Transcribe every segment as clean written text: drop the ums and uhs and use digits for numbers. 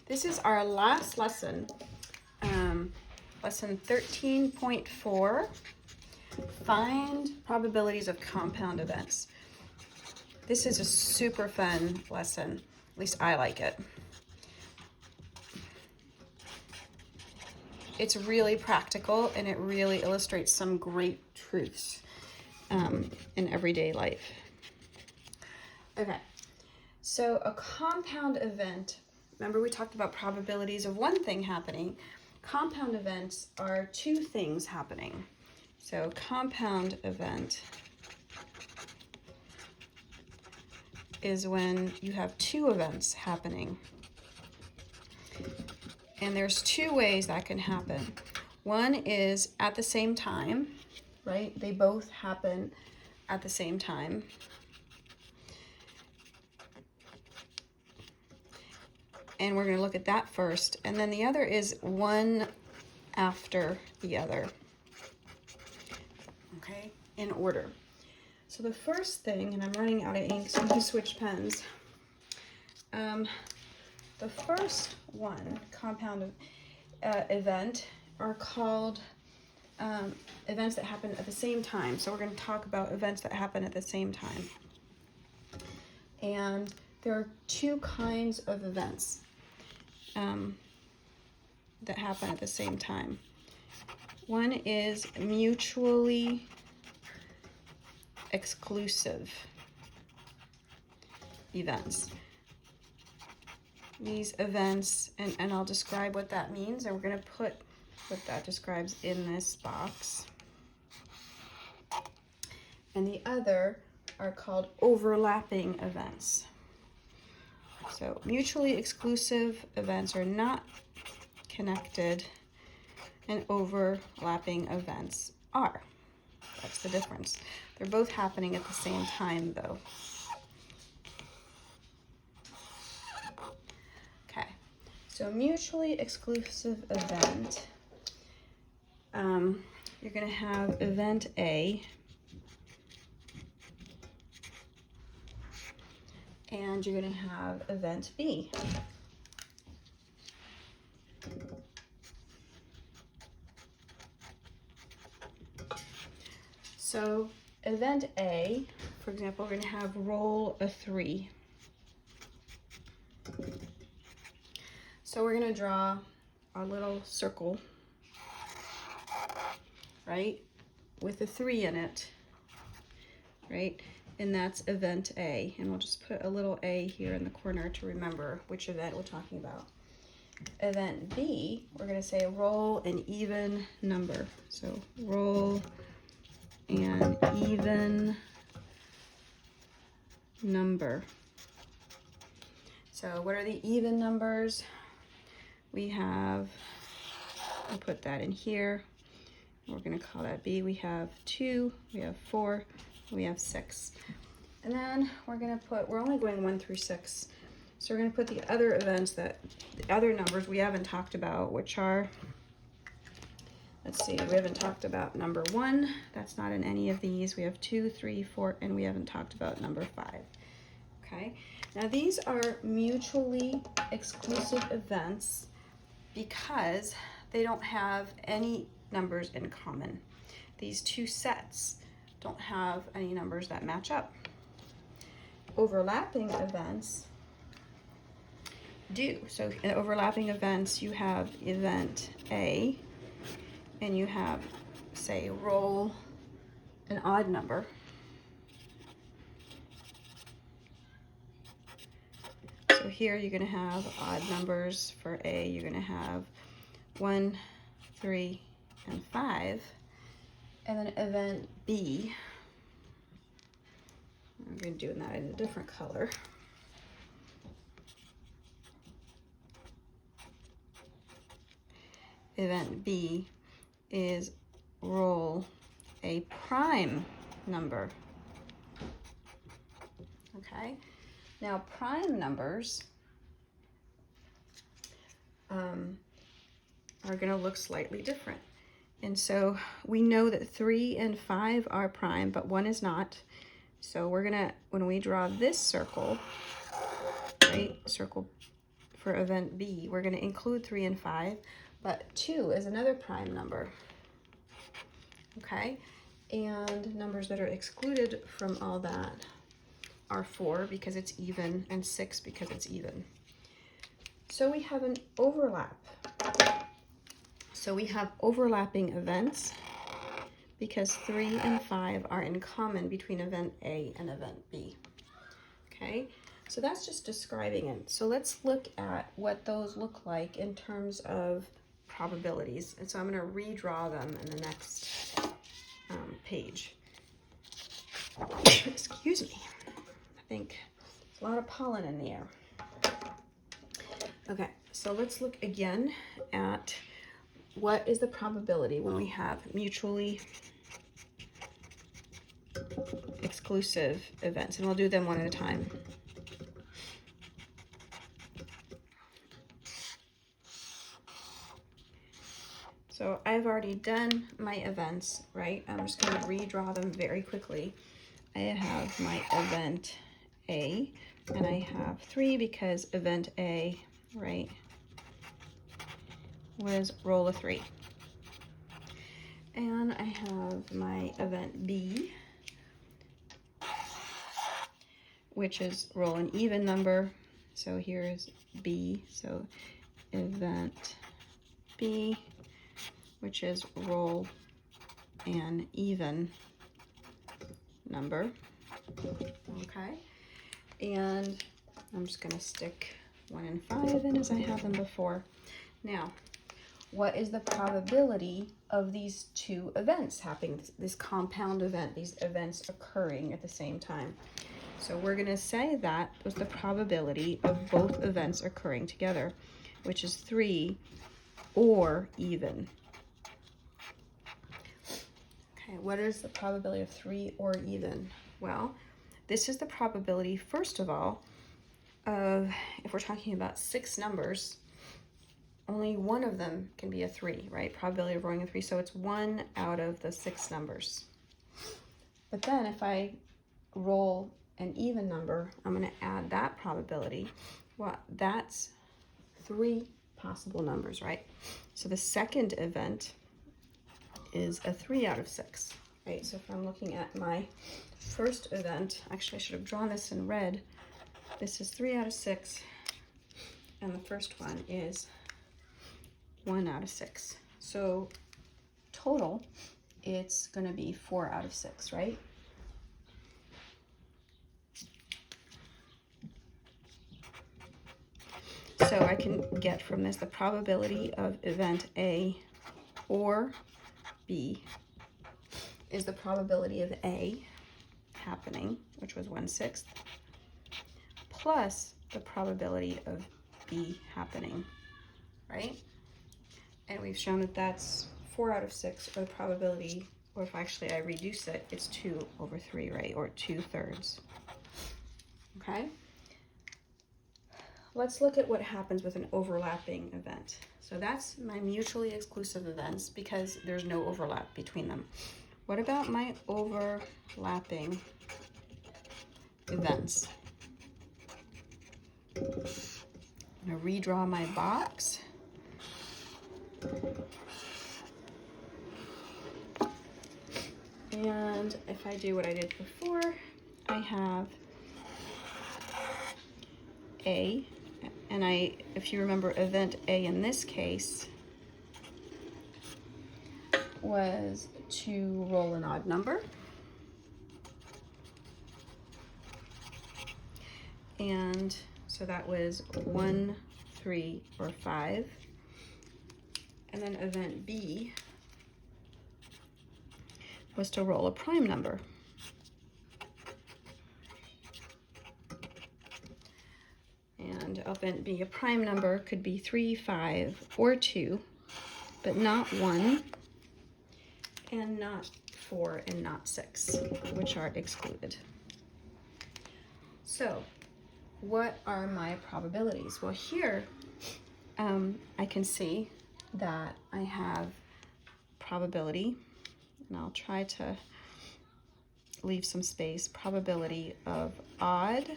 This is our last lesson, lesson 13.4, find probabilities of compound events. This is a super fun lesson, at least I like it. It's really practical and it really illustrates some great truths in everyday life. Okay, so a compound event, remember we talked about probabilities of one thing happening. Compound events are two things happening. So compound event is when you have two events happening. And there's two ways that can happen. One is at the same time, right? They both happen at the same time. And we're going to look at that first. And then the other is one after the other. Okay, in order. So the first thing, and I'm running out of ink, so I'm going to switch pens. The first one, compound event, are called events that happen at the same time. So we're going to talk about events that happen at the same time. And there are two kinds of events that happen at the same time. One is mutually exclusive events. These events, and I'll describe what that means, and we're going to put what that describes in this box. And the other are called overlapping events. So mutually exclusive events are not connected, and overlapping events are. That's the difference. They're both happening at the same time, though. Okay, so mutually exclusive event, you're going to have event A, and you're going to have event B. So event A, for example, we're going to have roll a 3. So we're going to draw our little circle, right, with a 3 in it, right? And that's event A. And we'll just put a little A here in the corner to remember which event we're talking about. Event B, we're going to say roll an even number. So roll an even number. So what are the even numbers? We have, I'll put that in here. We're going to call that B. We have 2, we have 4, we have 6. And then we're going to put, we're only going 1 through 6. So we're going to put the other events the other numbers we haven't talked about, which are, let's see, we haven't talked about number 1. That's not in any of these. We have 2, 3, 4, and we haven't talked about number 5. Okay. Now these are mutually exclusive events because they don't have any numbers in common. These two sets don't have any numbers that match up. Overlapping events do. So in overlapping events, you have event A, and you have, say, roll an odd number. So here you're going to have odd numbers for A. You're going to have 1, 3, and 5. And then event B, I'm going to do that in a different color. Event B is roll a prime number. Okay, now prime numbers are going to look slightly different. And so we know that 3 and 5 are prime, but 1 is not. So we're going to, when we draw this circle, right, circle for event B, we're going to include 3 and 5, but 2 is another prime number. Okay, and numbers that are excluded from all that are 4 because it's even and 6 because it's even. So we have an overlap. So we have overlapping events because 3 and 5 are in common between event A and event B. Okay, so that's just describing it. So let's look at what those look like in terms of probabilities. And so I'm going to redraw them in the next page. Excuse me. I think there's a lot of pollen in the air. Okay, so let's look again at what is the probability when we have mutually exclusive events, and we'll do them one at a time. So I've already done my events, right? I'm just going to redraw them very quickly. I have my event A, and I have 3 because event A, right, was roll a 3. And I have my event B, which is roll an even number. So here's B, so event B, which is roll an even number. Okay, and I'm just going to stick 1 and 5 in as I have them before. Now, what is the probability of these two events happening, this compound event, these events occurring at the same time? So we're going to say that was the probability of both events occurring together, which is 3 or even. Okay, what is the probability of 3 or even? Well, this is the probability, first of all, of, if we're talking about 6 numbers, only one of them can be a 3, right? Probability of rolling a 3, so it's 1 out of the 6 numbers. But then if I roll an even number, I'm going to add that probability. Well, that's 3 possible numbers, right? So the second event is a 3 out of 6, right? So if I'm looking at my first event, actually I should have drawn this in red. This is 3 out of 6, and the first one is 1 out of 6. So total, it's going to be 4 out of 6, right? So I can get from this the probability of event A or B is the probability of A happening, which was 1/6, plus the probability of B happening, right? And we've shown that that's 4 out of 6, or the probability, or if actually I reduce it, it's 2 over 3, right? Or 2/3. Okay? Let's look at what happens with an overlapping event. So that's my mutually exclusive events because there's no overlap between them. What about my overlapping events? I'm going to redraw my box. And if I do what I did before, I have A, and if you remember, event A in this case was to roll an odd number. And so that was 1, 3, or 5. And then event B was to roll a prime number. And event B, a prime number, could be 3, 5, or 2, but not 1, and not 4, and not 6, which are excluded. So what are my probabilities? Well, here I can see that I have probability, and I'll try to leave some space, probability of odd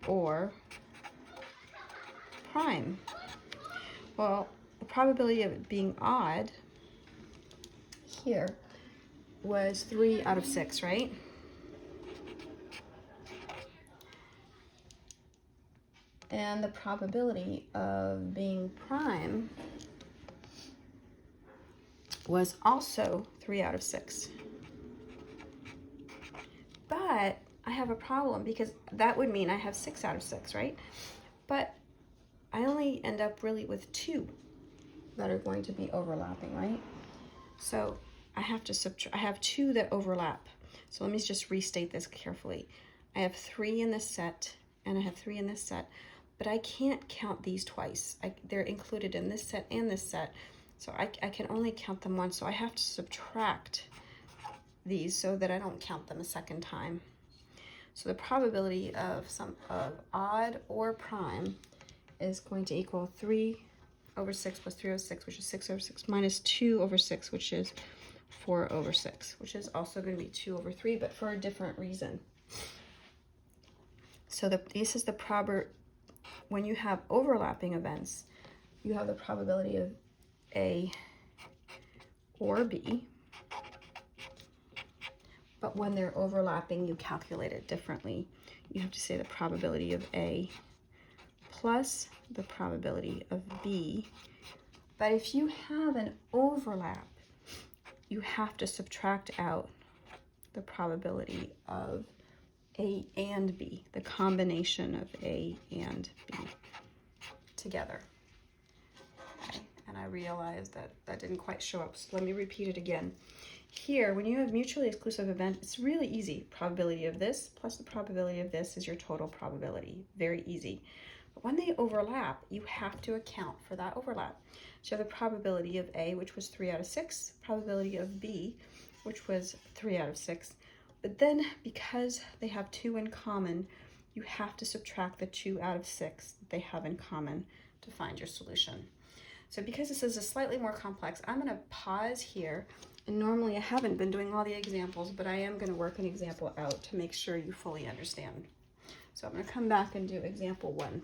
or prime? Well, the probability of it being odd here was 3 out of 6, right? And the probability of being prime was also 3 out of 6. But I have a problem because that would mean I have 6 out of 6, right? But I only end up really with 2 that are going to be overlapping, right? So I have to subtract, I have 2 that overlap. So let me just restate this carefully. I have 3 in this set and I have 3 in this set, but I can't count these twice. They're included in this set and this set. So I can only count them once. So I have to subtract these so that I don't count them a second time. So the probability of odd or prime is going to equal 3 over 6 plus 3 over 6, which is 6 over 6, minus 2 over 6, which is 4 over 6, which is also going to be 2 over 3, but for a different reason. So this is the when you have overlapping events, you have the probability of A or B, but when they're overlapping, you calculate it differently. You have to say the probability of A plus the probability of B. But if you have an overlap, you have to subtract out the probability of A and B, the combination of A and B together. Okay. And I realized that that didn't quite show up, so let me repeat it again. Here, when you have mutually exclusive event, it's really easy. Probability of this plus the probability of this is your total probability. Very easy. But when they overlap, you have to account for that overlap. So you have the probability of A, which was 3 out of 6, probability of B, which was 3 out of 6. But then, because they have 2 in common, you have to subtract the 2 out of 6 that they have in common to find your solution. So because this is a slightly more complex, I'm going to pause here. And normally I haven't been doing all the examples, but I am going to work an example out to make sure you fully understand. So I'm going to come back and do example 1.